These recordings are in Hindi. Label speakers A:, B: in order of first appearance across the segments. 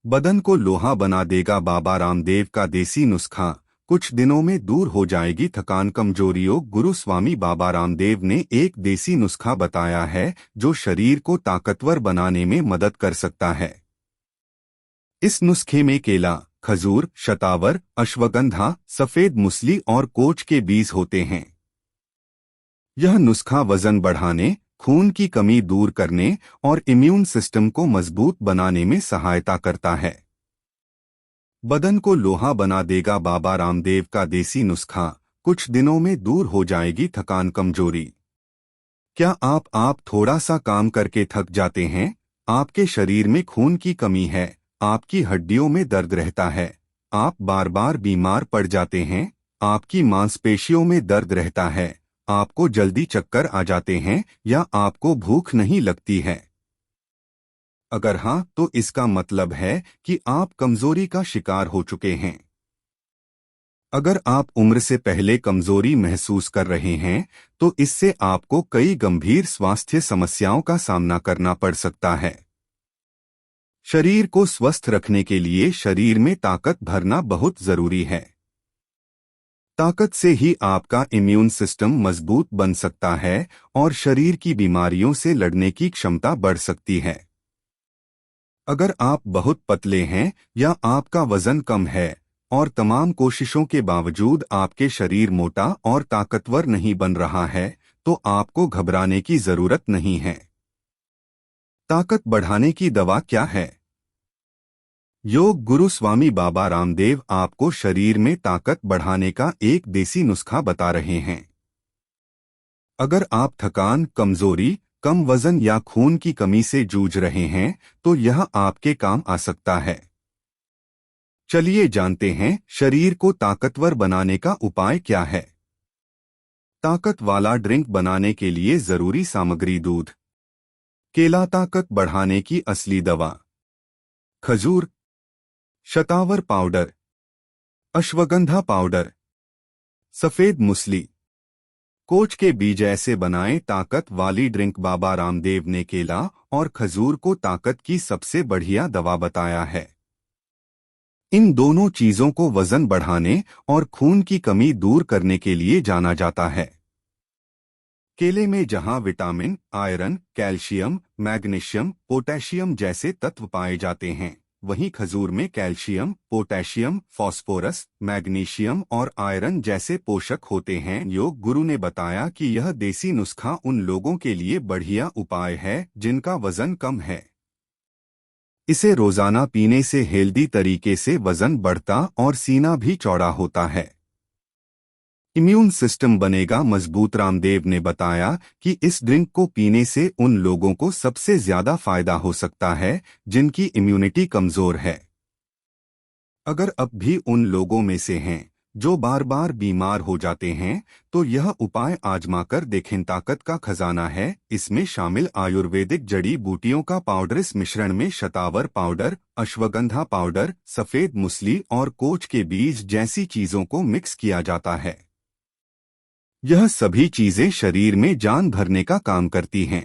A: बदन को लोहा बना देगा बाबा रामदेव का देसी नुस्खा। कुछ दिनों में दूर हो जाएगी थकान कमजोरियों। गुरु स्वामी बाबा रामदेव ने एक देसी नुस्खा बताया है जो शरीर को ताकतवर बनाने में मदद कर सकता है। इस नुस्खे में केला, खजूर, शतावर, अश्वगंधा, सफेद मूसली और कोच के बीज होते हैं। यह नुस्खा वजन बढ़ाने, खून की कमी दूर करने और इम्यून सिस्टम को मजबूत बनाने में सहायता करता है। बदन को लोहा बना देगा बाबा रामदेव का देसी नुस्खा। कुछ दिनों में दूर हो जाएगी थकान कमजोरी। क्या आप थोड़ा सा काम करके थक जाते हैं? आपके शरीर में खून की कमी है, आपकी हड्डियों में दर्द रहता है, आप बार बार बीमार पड़ जाते हैं, आपकी मांसपेशियों में दर्द रहता है, आपको जल्दी चक्कर आ जाते हैं या आपको भूख नहीं लगती है। अगर हाँ, तो इसका मतलब है कि आप कमजोरी का शिकार हो चुके हैं। अगर आप उम्र से पहले कमजोरी महसूस कर रहे हैं तो इससे आपको कई गंभीर स्वास्थ्य समस्याओं का सामना करना पड़ सकता है। शरीर को स्वस्थ रखने के लिए शरीर में ताकत भरना बहुत जरूरी है। ताकत से ही आपका इम्यून सिस्टम मजबूत बन सकता है और शरीर की बीमारियों से लड़ने की क्षमता बढ़ सकती है। अगर आप बहुत पतले हैं या आपका वजन कम है और तमाम कोशिशों के बावजूद आपके शरीर मोटा और ताकतवर नहीं बन रहा है तो आपको घबराने की जरूरत नहीं है। ताकत बढ़ाने की दवा क्या है? योग गुरु स्वामी बाबा रामदेव आपको शरीर में ताकत बढ़ाने का एक देसी नुस्खा बता रहे हैं। अगर आप थकान, कमजोरी, कम वजन या खून की कमी से जूझ रहे हैं तो यह आपके काम आ सकता है। चलिए जानते हैं शरीर को ताकतवर बनाने का उपाय क्या है। ताकत वाला ड्रिंक बनाने के लिए जरूरी सामग्री: दूध, केला ताकत बढ़ाने की असली दवा, खजूर, शतावर पाउडर, अश्वगंधा पाउडर, सफेद मूसली, कोच के बीज। ऐसे बनाएं ताकत वाली ड्रिंक। बाबा रामदेव ने केला और खजूर को ताकत की सबसे बढ़िया दवा बताया है। इन दोनों चीजों को वजन बढ़ाने और खून की कमी दूर करने के लिए जाना जाता है। केले में जहां vitamin, iron, calcium, magnesium, potassium जैसे तत्व पाए जाते हैं, वहीं खजूर में कैल्शियम, पोटेशियम, फास्फोरस, मैग्नीशियम और आयरन जैसे पोषक होते हैं। योग गुरु ने बताया कि यह देसी नुस्खा उन लोगों के लिए बढ़िया उपाय है जिनका वजन कम है। इसे रोजाना पीने से हेल्दी तरीके से वजन बढ़ता और सीना भी चौड़ा होता है। इम्यून सिस्टम बनेगा मजबूत। रामदेव ने बताया कि इस ड्रिंक को पीने से उन लोगों को सबसे ज्यादा फायदा हो सकता है जिनकी इम्यूनिटी कमजोर है। अगर अब भी उन लोगों में से हैं जो बार बार बीमार हो जाते हैं तो यह उपाय आजमाकर देखें। ताकत का खजाना है। इसमें शामिल आयुर्वेदिक जड़ी बूटियों का पाउडर। इस मिश्रण में शतावर पाउडर, अश्वगंधा पाउडर, सफेद मूसली और कोच के बीज जैसी चीजों को मिक्स किया जाता है। यह सभी चीजें शरीर में जान भरने का काम करती हैं।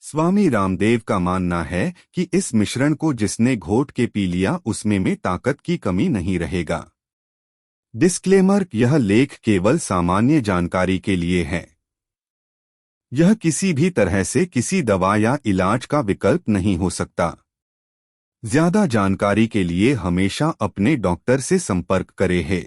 A: स्वामी रामदेव का मानना है कि इस मिश्रण को जिसने घोट के पी लिया उसमें में ताकत की कमी नहीं रहेगा। डिस्क्लेमर: यह लेख केवल सामान्य जानकारी के लिए है। यह किसी भी तरह से किसी दवा या इलाज का विकल्प नहीं हो सकता। ज्यादा जानकारी के लिए हमेशा अपने डॉक्टर से संपर्क करें।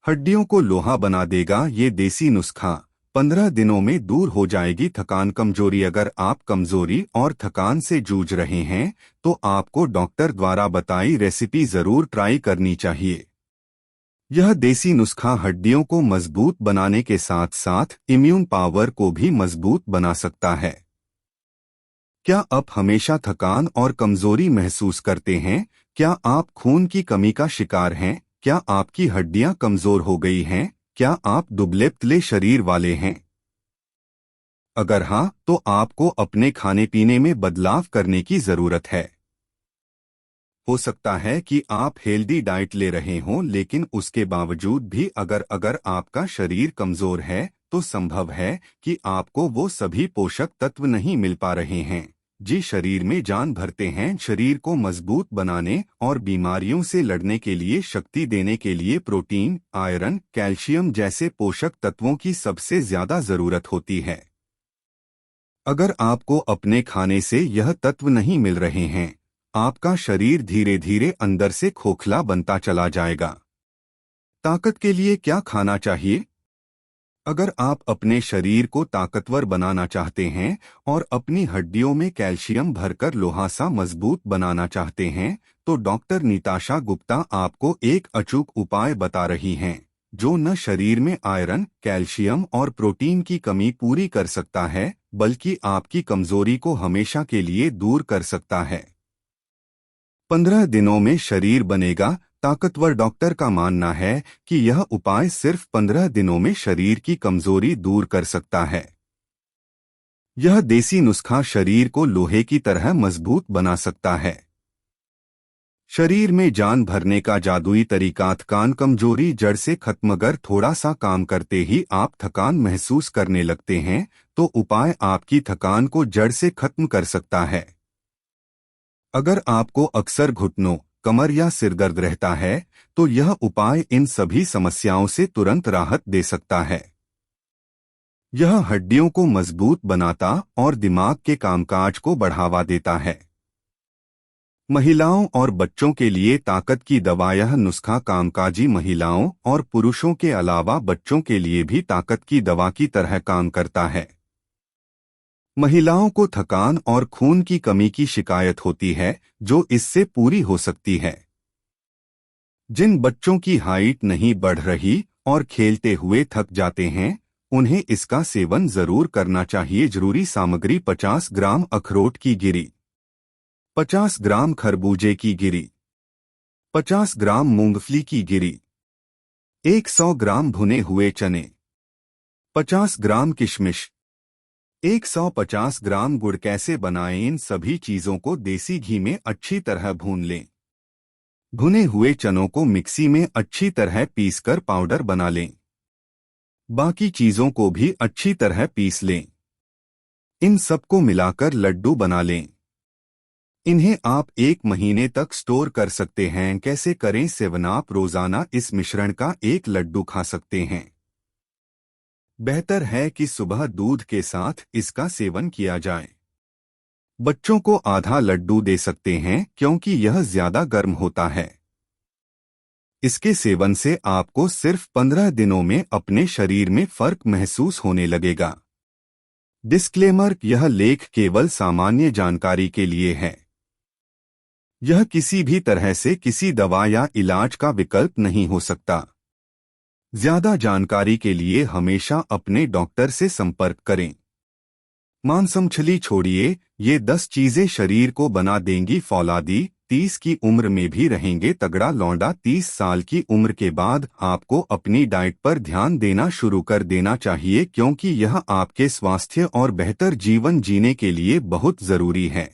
A: हड्डियों को लोहा बना देगा ये देसी नुस्खा। 15 दिनों में दूर हो जाएगी थकान कमजोरी। अगर आप कमजोरी और थकान से जूझ रहे हैं तो आपको डॉक्टर द्वारा बताई रेसिपी जरूर ट्राई करनी चाहिए। यह देसी नुस्खा हड्डियों को मजबूत बनाने के साथ साथ इम्यून पावर को भी मजबूत बना सकता है। क्या आप हमेशा थकान और कमजोरी महसूस करते हैं? क्या आप खून की कमी का शिकार हैं? क्या आपकी हड्डियां कमजोर हो गई हैं? क्या आप दुबले पतले शरीर वाले हैं? अगर हाँ, तो आपको अपने खाने पीने में बदलाव करने की जरूरत है। हो सकता है कि आप हेल्दी डाइट ले रहे हों लेकिन उसके बावजूद भी अगर आपका शरीर कमजोर है तो संभव है कि आपको वो सभी पोषक तत्व नहीं मिल पा रहे हैं जी शरीर में जान भरते हैं। शरीर को मजबूत बनाने और बीमारियों से लड़ने के लिए शक्ति देने के लिए प्रोटीन, आयरन, कैल्शियम जैसे पोषक तत्वों की सबसे ज्यादा जरूरत होती है। अगर आपको अपने खाने से यह तत्व नहीं मिल रहे हैं, आपका शरीर धीरे धीरे अंदर से खोखला बनता चला जाएगा। ताकत के लिए क्या खाना चाहिए? अगर आप अपने शरीर को ताकतवर बनाना चाहते हैं और अपनी हड्डियों में कैल्शियम भरकर लोहा सा मजबूत बनाना चाहते हैं, तो डॉक्टर निताशा गुप्ता आपको एक अचूक उपाय बता रही हैं, जो न शरीर में आयरन, कैल्शियम और प्रोटीन की कमी पूरी कर सकता है, बल्कि आपकी कमजोरी को हमेशा के लिए दूर कर सकता है। 15 दिनों में शरीर बनेगा ताकतवर। डॉक्टर का मानना है कि यह उपाय सिर्फ 15 दिनों में शरीर की कमजोरी दूर कर सकता है। यह देसी नुस्खा शरीर को लोहे की तरह मजबूत बना सकता है। शरीर में जान भरने का जादुई तरीका। थकान कमजोरी जड़ से खत्म। अगर थोड़ा सा काम करते ही आप थकान महसूस करने लगते हैं, तो उपाय आपकी थकान को जड़ से खत्म कर सकता है। अगर आपको अक्सर घुटनों, कमर या सिरदर्द रहता है, तो यह उपाय इन सभी समस्याओं से तुरंत राहत दे सकता है। यह हड्डियों को मजबूत बनाता और दिमाग के कामकाज को बढ़ावा देता है। महिलाओं और बच्चों के लिए ताकत की दवा। यह नुस्खा कामकाजी महिलाओं और पुरुषों के अलावा बच्चों के लिए भी ताकत की दवा की तरह काम करता है। महिलाओं को थकान और खून की कमी की शिकायत होती है, जो इससे पूरी हो सकती है। जिन बच्चों की हाइट नहीं बढ़ रही और खेलते हुए थक जाते हैं, उन्हें इसका सेवन जरूर करना चाहिए। जरूरी सामग्री: 50 ग्राम अखरोट की गिरी, 50 ग्राम खरबूजे की गिरी, 50 ग्राम मूंगफली की गिरी, 100 ग्राम भुने हुए चने, 50 ग्राम किशमिश, 150 ग्राम गुड़। कैसे बनाएं? इन सभी चीजों को देसी घी में अच्छी तरह भून लें। भुने हुए चनों को मिक्सी में अच्छी तरह पीसकर पाउडर बना लें। बाकी चीजों को भी अच्छी तरह पीस लें। इन सबको मिलाकर लड्डू बना लें। इन्हें आप 1 महीने तक स्टोर कर सकते हैं। कैसे करें? 7 आप रोजाना इस मिश्रण का एक लड्डू खा सकते हैं। बेहतर है कि सुबह दूध के साथ इसका सेवन किया जाए। बच्चों को आधा लड्डू दे सकते हैं, क्योंकि यह ज्यादा गर्म होता है। इसके सेवन से आपको सिर्फ 15 दिनों में अपने शरीर में फर्क महसूस होने लगेगा। डिस्क्लेमर: यह लेख केवल सामान्य जानकारी के लिए है। यह किसी भी तरह से किसी दवा या इलाज का विकल्प नहीं हो सकता। ज्यादा जानकारी के लिए हमेशा अपने डॉक्टर से संपर्क करें। मांसमछली छोड़िए, ये 10 चीजें शरीर को बना देंगी फौलादी। 30 की उम्र में भी रहेंगे तगड़ा लौंडा। 30 साल की उम्र के बाद आपको अपनी डाइट पर ध्यान देना शुरू कर देना चाहिए, क्योंकि यह आपके स्वास्थ्य और बेहतर जीवन जीने के लिए बहुत जरूरी है।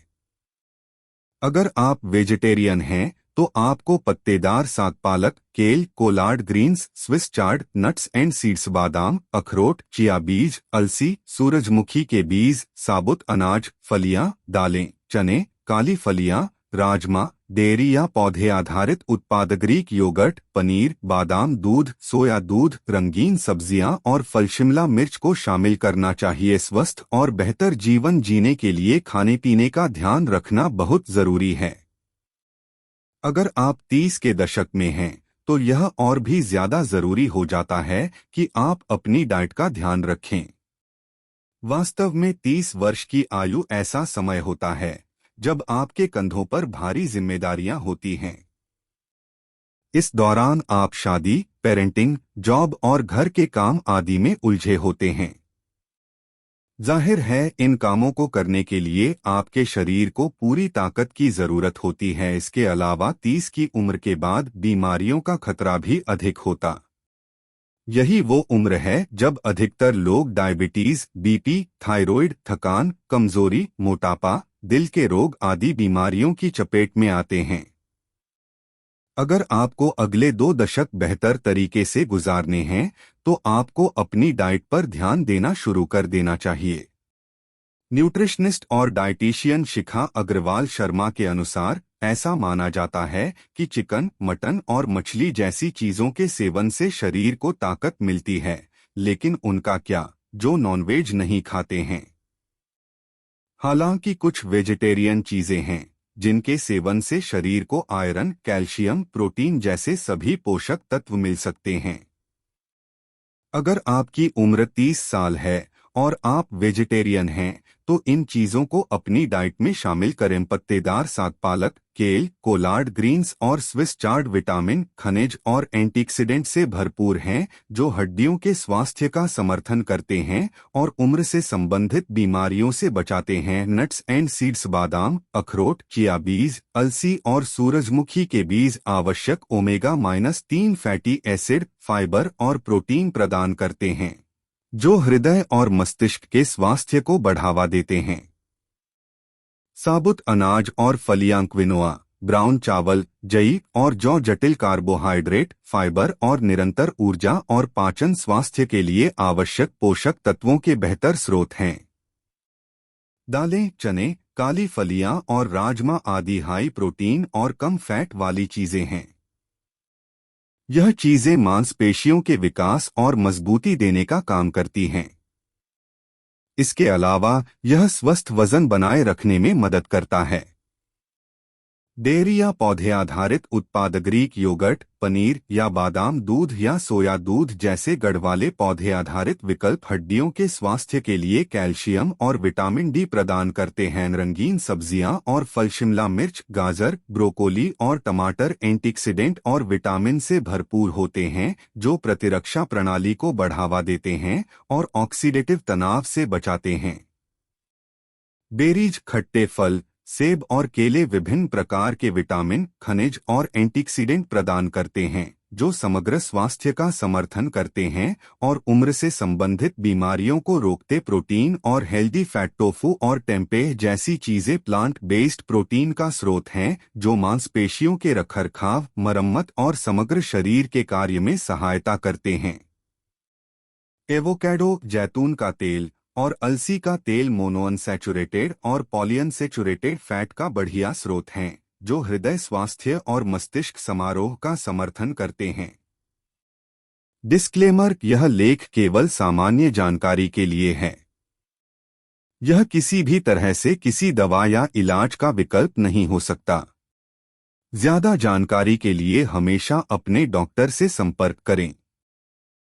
A: अगर आप वेजिटेरियन हैं, तो आपको पत्तेदार साग, पालक, kale, collard greens, Swiss chard, nuts and seeds, बादाम, अखरोट, चिया बीज, अलसी, सूरजमुखी के बीज, साबुत अनाज, फलियां, दालें, चने, काली फलियां, राजमा, डेयरी या पौधे आधारित उत्पाद, ग्रीक योगर्ट, पनीर, बादाम दूध, सोया दूध, रंगीन सब्जियां और फल, शिमला मिर्च को शामिल करना चाहिए। स्वस्थ और बेहतर जीवन जीने के लिए खाने पीने का ध्यान रखना बहुत जरूरी है। अगर आप 30 के दशक में हैं, तो यह और भी ज्यादा जरूरी हो जाता है कि आप अपनी डाइट का ध्यान रखें। वास्तव में 30 वर्ष की आयु ऐसा समय होता है जब आपके कंधों पर भारी जिम्मेदारियां होती हैं। इस दौरान आप शादी, पेरेंटिंग, जॉब और घर के काम आदि में उलझे होते हैं। जाहिर है, इन कामों को करने के लिए आपके शरीर को पूरी ताकत की जरूरत होती है। इसके अलावा 30 की उम्र के बाद बीमारियों का खतरा भी अधिक होता। यही वो उम्र है जब अधिकतर लोग डायबिटीज, बीपी, थायराइड, थकान, कमजोरी, मोटापा, दिल के रोग आदि बीमारियों की चपेट में आते हैं। अगर आपको अगले 2 दशक बेहतर तरीके से गुजारने हैं, तो आपको अपनी डाइट पर ध्यान देना शुरू कर देना चाहिए। न्यूट्रिशनिस्ट और डाइटिशियन शिखा अग्रवाल शर्मा के अनुसार ऐसा माना जाता है कि चिकन, मटन और मछली जैसी चीजों के सेवन से शरीर को ताकत मिलती है, लेकिन उनका क्या, जो नॉनवेज नहीं खाते हैं। हालांकि कुछ वेजिटेरियन चीजें हैं जिनके सेवन से शरीर को आयरन, कैल्शियम, प्रोटीन जैसे सभी पोषक तत्व मिल सकते हैं। अगर आपकी उम्र 30 साल है और आप वेजिटेरियन हैं तो इन चीजों को अपनी डाइट में शामिल करें। पत्तेदार साग, पालक, केल, कोलार्ड ग्रीन्स और स्विस चार्ड विटामिन, खनिज और एंटीऑक्सीडेंट से भरपूर हैं जो हड्डियों के स्वास्थ्य का समर्थन करते हैं और उम्र से संबंधित बीमारियों से बचाते हैं। नट्स एंड सीड्स, बादाम, अखरोट, चिया बीज, अलसी और सूरजमुखी के बीज आवश्यक ओमेगा-3 फैटी एसिड, फाइबर और प्रोटीन प्रदान करते हैं जो हृदय और मस्तिष्क के स्वास्थ्य को बढ़ावा देते हैं। साबुत अनाज और फलियां, क्विनोआ, ब्राउन चावल, जई और जौ जटिल कार्बोहाइड्रेट, फाइबर और निरंतर ऊर्जा और पाचन स्वास्थ्य के लिए आवश्यक पोषक तत्वों के बेहतर स्रोत हैं। दालें, चने, काली फलियां और राजमा आदि हाई प्रोटीन और कम फैट वाली चीजें हैं। यह चीजें मांसपेशियों के विकास और मजबूती देने का काम करती हैं। इसके अलावा यह स्वस्थ वजन बनाए रखने में मदद करता है। डेयरी या पौधे आधारित उत्पाद, ग्रीक योगर्ट, पनीर या बादाम दूध या सोया दूध जैसे गढ़ वाले पौधे आधारित विकल्प हड्डियों के स्वास्थ्य के लिए कैल्शियम और विटामिन डी प्रदान करते हैं। रंगीन सब्जियां और फल, शिमला मिर्च, गाजर, ब्रोकोली और टमाटर एंटीऑक्सीडेंट और विटामिन से भरपूर होते हैं जो प्रतिरक्षा प्रणाली को बढ़ावा देते हैं और ऑक्सीडेटिव तनाव से बचाते हैं। बेरीज, खट्टे फल, सेब और केले विभिन्न प्रकार के विटामिन, खनिज और एंटीऑक्सीडेंट प्रदान करते हैं जो समग्र स्वास्थ्य का समर्थन करते हैं और उम्र से संबंधित बीमारियों को रोकते। प्रोटीन और हेल्दी फैट, टोफू और टेम्पेह जैसी चीजें प्लांट बेस्ड प्रोटीन का स्रोत हैं जो मांसपेशियों के रखरखाव, मरम्मत और समग्र शरीर के कार्य में सहायता करते हैं। एवोकैडो, जैतून का तेल और अलसी का तेल मोनोअनसैचुरेटेड और पॉलीअनसैचुरेटेड फैट का बढ़िया स्रोत हैं जो हृदय स्वास्थ्य और मस्तिष्क समारोह का समर्थन करते हैं। डिस्क्लेमर: यह लेख केवल सामान्य जानकारी के लिए है। यह किसी भी तरह से किसी दवा या इलाज का विकल्प नहीं हो सकता। ज्यादा जानकारी के लिए हमेशा अपने डॉक्टर से संपर्क करें।